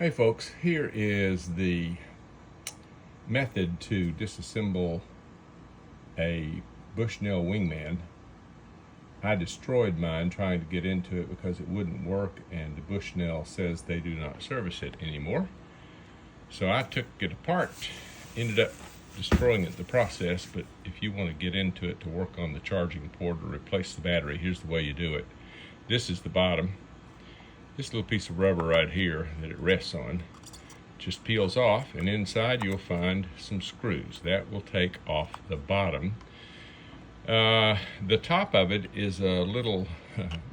Hey folks, here is the method to disassemble a Bushnell Wingman. I destroyed mine trying to get into it because it wouldn't work, and the Bushnell says they do not service it anymore. So I took it apart, ended up destroying it in the process, but if you want to get into it to work on the charging port or replace the battery, here's the way you do it. This is the bottom. This little piece of rubber right here that it rests on just peels off, and inside you'll find some screws. That will take off the bottom. The top of it is a little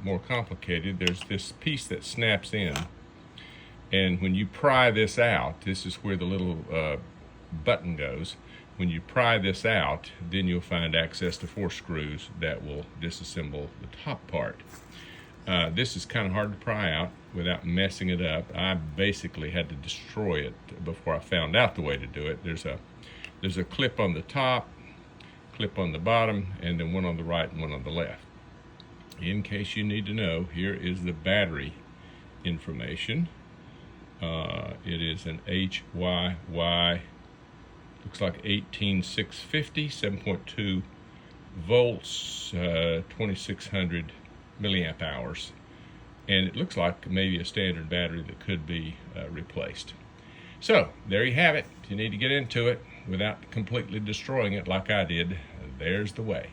more complicated. There's this piece that snaps in, and when you pry this out, this is where the little button goes. When you pry this out, then you'll find access to 4 screws that will disassemble the top part. This is kind of hard to pry out without messing it up. I basically had to destroy it before I found out the way to do it. There's a clip on the top, clip on the bottom, and then one on the right and one on the left. In case you need to know, here is the battery information. It is an HYY, looks like 18650, 7.2 volts, 2600 milliamp hours, and it looks like maybe a standard battery that could be replaced. So there you have it. If you need to get into it without completely destroying it like I did, there's the way.